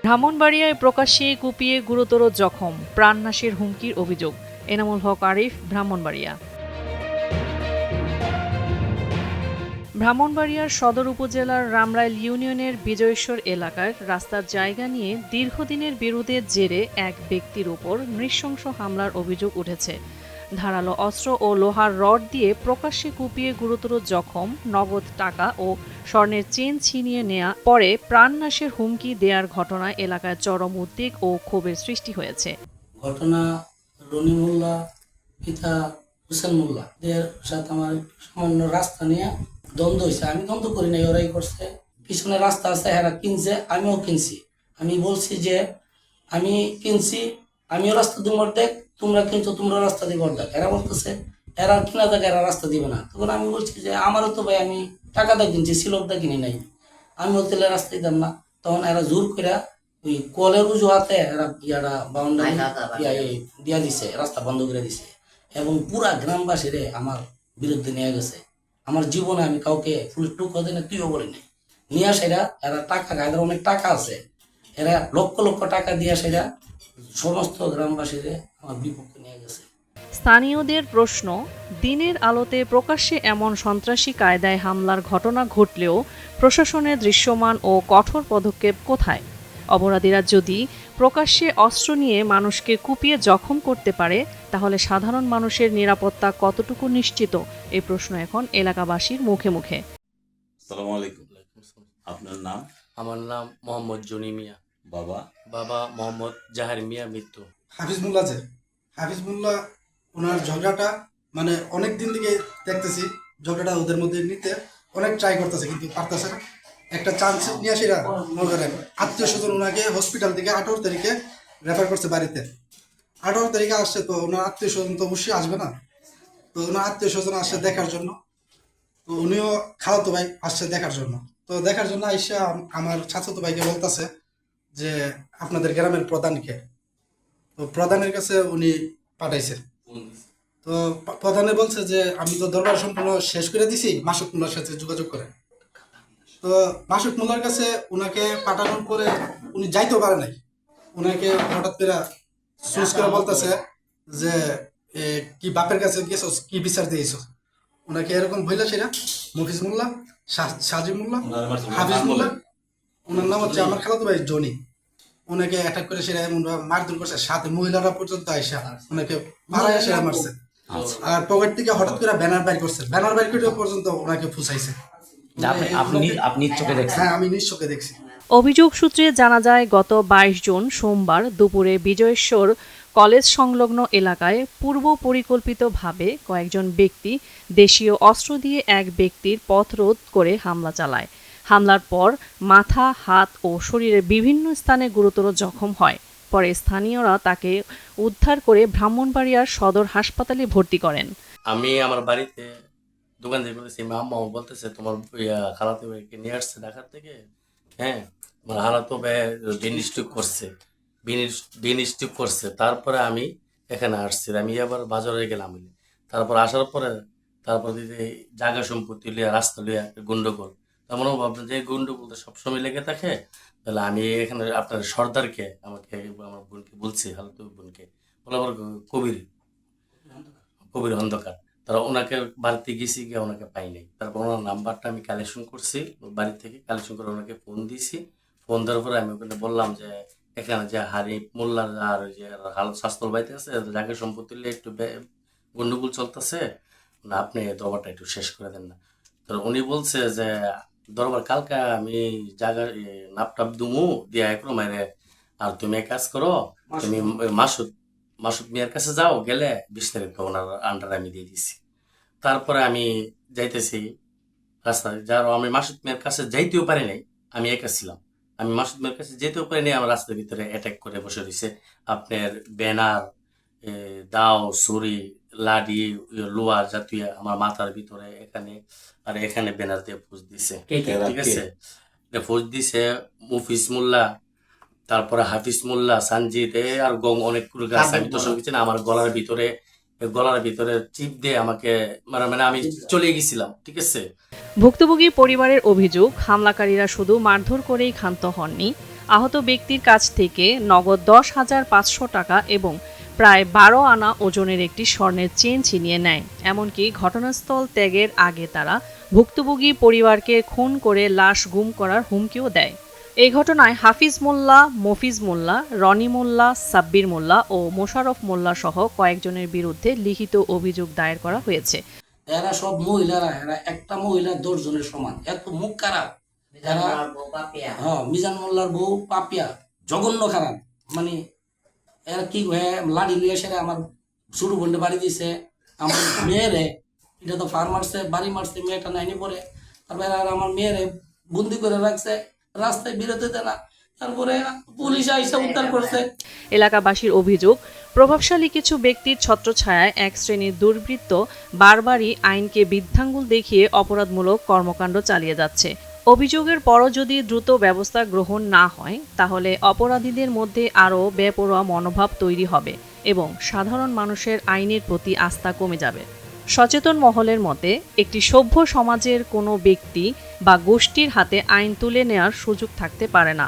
ব্রাহ্মণবাড়িয়ায় প্রকাশ্যে কুপিয়ে গুরুতর জখম, প্রাণনাশের হুমকির অভিযোগ। এনামুল হক আরিফ, ব্রাহ্মণবাড়িয়া। ব্রাহ্মণবাড়িয়ার সদর উপজেলার রামরাইল ইউনিয়নের বিজয়েশ্বর এলাকার রাস্তার জায়গা নিয়ে দীর্ঘদিনের বিরোধের জেরে এক ব্যক্তির উপর নৃশংস হামলার অভিযোগ উঠেছে। ধারালো অস্ত্র ও লোহার রড দিয়ে প্রকাশ্যে কুপিয়ে গুরুতর জখম, নগদ টাকা ও স্বর্ণের চেন ছিনিয়ে নেয়া, পরে প্রাণনাশের হুমকি দেওয়ার ঘটনায় এলাকায় চরম উদ্বেগ ও ক্ষোভের সৃষ্টি হয়েছে। ঘটনা রনি মোল্লা পিতা হুসেন মোল্লা এদের সাথে আমার সামান্য রাস্তা নিয়ে দ্বন্দ্ব হয়েছে। আমি দ্বন্দ্ব করি নাই, ওরাই করছে। পিছনে রাস্তা আছে, এরা কিনছে, আমিও কিনছি। আমি বলছি যে আমি কিনছি, আমিও রাস্তা দিব অর্ধেক, তোমরা কিনছো, তোমরা রাস্তা দিব অর্ধেক। এরা বলতেছে এরা কিনা থাকে, এরা রাস্তা দিবে না। তখন আমি বলছি যে আমারও তো ভাই, আমি টাকাটা কিনছি, সিলকটা কিনি নাই, আমিও তাহলে রাস্তা দিতাম না। তখন এরা জোর করে ওই কলের উজুহাতে এরা ইয়ারা বাউন্ডারি দিয়া দিছে, রাস্তা বন্ধ করে দিছে এবং পুরা গ্রামবাসীরে আমার বিরুদ্ধে নিয়ে গেছে। আমার জীবনে আমি কাউকে ফুল টুকো দিনে তুইও বলি নাই। নিয়ে আসে এরা টাকা খায়, এদের অনেক টাকা আছে, এরা লক্ষ লক্ষ টাকা দিয়ে সেরা সমস্ত গ্রামবাসীরে আমার বিপক্ষে নিয়ে গেছে। স্থানীয়দের প্রশ্ন, দিনের আলোতে প্রকাশ্যে এমন সন্ত্রাসী কায়দায় হামলার ঘটনা ঘটলেও প্রশাসনের দৃশ্যমান ও কঠোর পদক্ষেপ কোথায়? অপরাধীরা যদি প্রকাশ্যে অস্ত্র নিয়ে মানুষকে কুপিয়ে জখম করতে পারে, তাহলে সাধারণ মানুষের নিরাপত্তা কতটুকু নিশ্চিত? এই প্রশ্ন এখন এলাকাবাসীর মুখে মুখে। আসসালামু আলাইকুম। আপনার নাম? আমার নাম মোহাম্মদ জনি মিয়া। বাবা? বাবা মোহাম্মদ জাহের মিয়া মৃত্যু। হাফিজ মোল্লা হাফিজ মোল্লা ওনার ঝগড়াটা মানে অনেক দিন থেকে দেখতেছি, ঝগড়াটা ওদের মধ্যে নিতে অনেক ট্রাই করতেছে কিন্তু পারতেছে না। একটা চান্স নিয়ে আসিরা মনে করেন আত্মীয় স্বজন ওনাকে হসপিটাল থেকে 18 তারিখে রেফার করছে বাড়িতে। 18 তারিখে আসছে, তো ওনার আত্মীয় স্বজন তো অবশ্যই আসবে না, তো ওনার আত্মীয় স্বজন আসছে দেখার জন্য। তো উনিও খালাতো ভাই আসছে দেখার জন্য। তো দেখার জন্য আইসা আমার চাচাতো ভাইকে বলতেছে যে আপনাদের গ্রামের প্রধানকে। তো প্রধানের কাছে উনি পাঠাইছে। তো প্রধানে বলছে যে আমি তো দরবার সম্পূর্ণ শেষ করে দিছি, মাসুক মোল্লার সাথে যোগাযোগ করে। তো মাসুক মোল্লার কাছে উনাকে পাঠানোর পরে উনি যাইতেও পারে নাই। উনাকে হঠাৎ করে চুজ করে বলতেছে যে কি বাপের কাছে গেছস, কি বিচার দিয়েছস। ওনাকে এরকম বললে সেটা মফিজ মোল্লা, সাজিব মোল্লা, হাফিজ মোল্লা, ওনার নাম হচ্ছে আমার খালাতো ভাই জনি। ওনাকে অ্যাটাক করে সেটা এমন মারধর করছে, সাথে মহিলারা পর্যন্ত আইসা ওনাকে মারায় সেরা মারছে। আর পকেট থেকে হঠাৎ করে ব্যানার বাইর করছে, ব্যানার বাইর করে পর্যন্ত ওনাকে ফুসাইছে। আপনি চোখে দেখছেন? হ্যাঁ, আমি নিজ চোখে দেখছি। অভিযোগ সূত্রে জানা যায়, গত 22 জুন সোমবার দুপুরে বিজয়েশ্বর কলেজ সংলগ্ন এলাকায় পূর্ব পরিকল্পিতভাবে কয়েকজন ব্যক্তি দেশীয় অস্ত্র দিয়ে এক ব্যক্তির পথরোধ করে হামলা চালায়। হামলার পর মাথা, হাত ও শরীরের বিভিন্ন স্থানে গুরুতর জখম হয়। পরে স্থানীয়রা তাকে উদ্ধার করে ব্রাহ্মণবাড়িয়ার সদর হাসপাতালে ভর্তি করেন। আমি আমার বাড়িতে দোকান থেকে বলতেছি, আম্মা বলতেছে তোমার খালাতো ভাইকে নিয়ে আসছে ঢাকার থেকে। হ্যাঁ, আমার খালাতো ভাই বিন স্ট্রিক করছে। তারপরে আমি এখানে আসছি, আমি আবার বাজারে গেলাম। তারপর আসার পরে তারপর জায়গা সম্পত্তি লিয়া, রাস্তা লিয়া গন্ডগোল। তেমন ভাবলাম যে গন্ডগোল তো সবসময় লেগে থাকে, তাহলে আমি এখানে আপনার সর্দারকে, আমাকে আমার বোনকে বলছি, খালাতো বোনকে বলে, আমার কবির অন্ধকার, তারা ওনাকে বাড়িতে গেছি, গিয়ে ওনাকে পাই নাই। তারপর ওনার নাম্বারটা আমি কালেকশন করছি, বাড়ি থেকে কালেকশন করে ওনাকে ফোন দিয়েছি। ফোন দেওয়ার পরে আমি ওখানে বললাম যে এখানে যে হারিফ মোল্লার আর যে স্বাস্থ্য বাড়িতে আছে, জায়গা সম্পত্তি একটু গন্ডগোল চলতেছে, আপনি দরবারটা একটু শেষ করে দেন না। তো উনি বলছে যে দরবার কালকে আমি জায়গা নাপটাপ দুমু দিয়া একরো মাইরে, আর তুমি এক কাজ করো, তুমি মাসুদ মিয়ার কাছে যাও, গেলে 20 তারিখ ওনার আন্ডার আমি দিয়ে দিছি। তারপরে আমি যাইতেছি রাস্তায়, যার আমি মাসুদ মিয়ার কাছে যাইতেও পারি নাই, আমি একা ছিলাম। আমি মাসুদ মিয়ার কাছে যেতেও পারি নাই, আমার রাস্তার ভিতরে অ্যাটাক করে বসে রয়েছে। আপনার ব্যানার, দাও, ছুরি, লাডি, লোহার জাতীয় আমার মাথার ভিতরে এখানে, আর এখানে ব্যানার দিয়ে ফুস দিছে। ঠিক আছে, ফুস দিছে মুফিজ মোল্লা, তারপরে হাফিজ মোল্লা, সানজিদ, আর গং অনেকগুলো গাছ। আমি তো সব কিছু না, আমার গলার ভিতরে চিপ দিয়ে আমাকে মানে আমি চলে গেছিলাম। ঠিক আছে। ভুক্তভোগী পরিবারের অভিযোগ, হামলাকারীরা শুধু মারধর করেই ক্ষান্ত হননি, আহত ব্যক্তির কাছ থেকে নগদ 10,500 টাকা এবং প্রায় 12 আনা ওজনের একটি স্বর্ণের চেন ছিনিয়ে নেয়। এমনকি ঘটনাস্থল ত্যাগের আগে তারা ভুক্তভোগী পরিবারকে খুন করে লাশ গুম করার হুমকিও দেয়। এই ঘটনায় হাফিজ মোল্লা, মফিজ মোল্লা, রনি মোল্লা, সাব্বির মোল্লা ও মোশাররফ মোল্লা সহ কয়েকজনের বিরুদ্ধে লিখিত অভিযোগ দায়ের করা হয়েছে। এরা সব মহিলারা, এরা একটা মহিলা 10 জনের সমান, এত মুখ খারাপ। হ্যাঁ, মিজান মোল্লার বউ পাপিয়া, জঘন্য খারাপ। মানে এরা কি লাড়ি নিয়ে এসে আমার ছোট বোনটা বাড়ি দিছে, আমার মেয়েরে এটা তো ফার মারছে, বাড়ি মারছে, মেয়েটা নাইনি পরে। তারপরে আর আমার মেয়েরে বন্দি করে রাখছে, রাস্তায় বেরোতে দেয় না। তারপরে পুলিশ আইসা উদ্ধার করছে। এলাকাবাসীর অভিযোগ, প্রভাবশালী কিছু ব্যক্তির ছত্রছায়ায় এক শ্রেণীর দুর্বৃত্ত বারবারই আইনকে বৃদ্ধাঙ্গুল দেখিয়ে অপরাধমূলক কর্মকাণ্ড চালিয়ে যাচ্ছে। অভিযোগের পরও যদি দ্রুত ব্যবস্থা গ্রহণ না হয় তাহলে অপরাধীদের মধ্যে আরও বেপরোয়া মনোভাব তৈরি হবে এবং সাধারণ মানুষের আইনের প্রতি আস্থা কমে যাবে। সচেতন মহলের মতে, একটি সভ্য সমাজের কোনো ব্যক্তি বা গোষ্ঠীর হাতে আইন তুলে নেওয়ার সুযোগ থাকতে পারে না।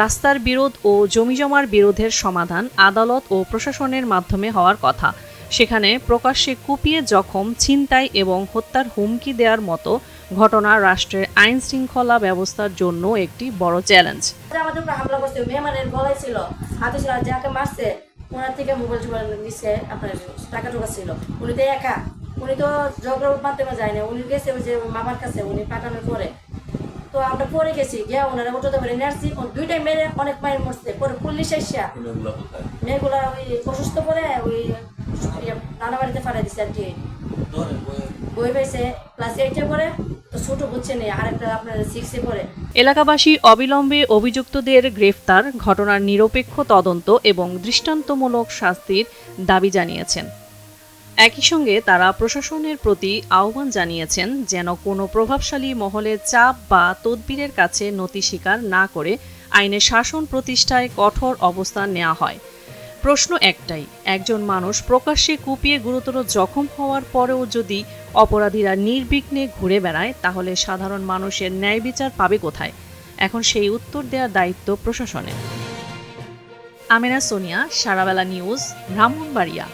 রাস্তার বিরোধ ও জমিজমার বিরোধের সমাধান আদালত ও প্রশাসনের মাধ্যমে হওয়ার কথা। সেখানে প্রকাশ্যে কুপিয়ে জখম, ছিনতাই এবং হত্যার হুমকি দেওয়ার মতো ঘটনা রাষ্ট্রের আইন শৃঙ্খলা ব্যবস্থার জন্য একটি বড় চ্যালেঞ্জ। আমাদের উপর হামলা করছে, মেহমানের গলায় ছিল, হাতে ছিল, যাকে মারছে ওনার থেকে মোবাইল টোবাইল নিচ্ছে, আপনার টাকা টোকা ছিল। উনি তো একা, উনি তো ঝগড়ার মাধ্যমে যায় না, উনি গেছে ওই যে মামার কাছে, উনি পাঠানোর পরে তো আমরা পরে গেছি, গিয়া ওনারা ওটাতে করে নেছি, দুইটাই মেরে অনেক মায়ের মরছে। পরে পুলিশ এসে মেয়েগুলা ওই অসুস্থ করে ওই নানা বাড়িতে ফাটাই দিচ্ছে আর কি, বই পাইছে ক্লাস 8-এ পড়ে, তো ছোট বুঝছে নেই, আরেকটা আপনার 6-এ পড়ে। এলাকাবাসী অবিলম্বে অভিযুক্তদের গ্রেফতার, ঘটনার নিরপেক্ষ তদন্ত এবং দৃষ্টান্তমূলক শাস্তির দাবি জানিয়েছেন। একই সঙ্গে তারা প্রশাসনের প্রতি আহ্বান জানিয়েছেন যেন কোনো প্রভাবশালী মহলের চাপ বা তদবিরের কাছে নতি স্বীকার না করে আইনের শাসন প্রতিষ্ঠায় কঠোর অবস্থান নেওয়া হয়। প্রশ্ন একটাই, একজন মানুষ প্রকাশ্যে কুপিয়ে গুরুতর জখম হওয়ার পরেও যদি অপরাধীরা নির্বিঘ্নে ঘুরে বেড়ায় তাহলে সাধারণ মানুষের ন্যায় বিচার পাবে কোথায়? এখন সেই উত্তর দেওয়ার দায়িত্ব প্রশাসনের। আমেনা সোনিয়া, সারাবেলা নিউজ, ব্রাহ্মণবাড়িয়া।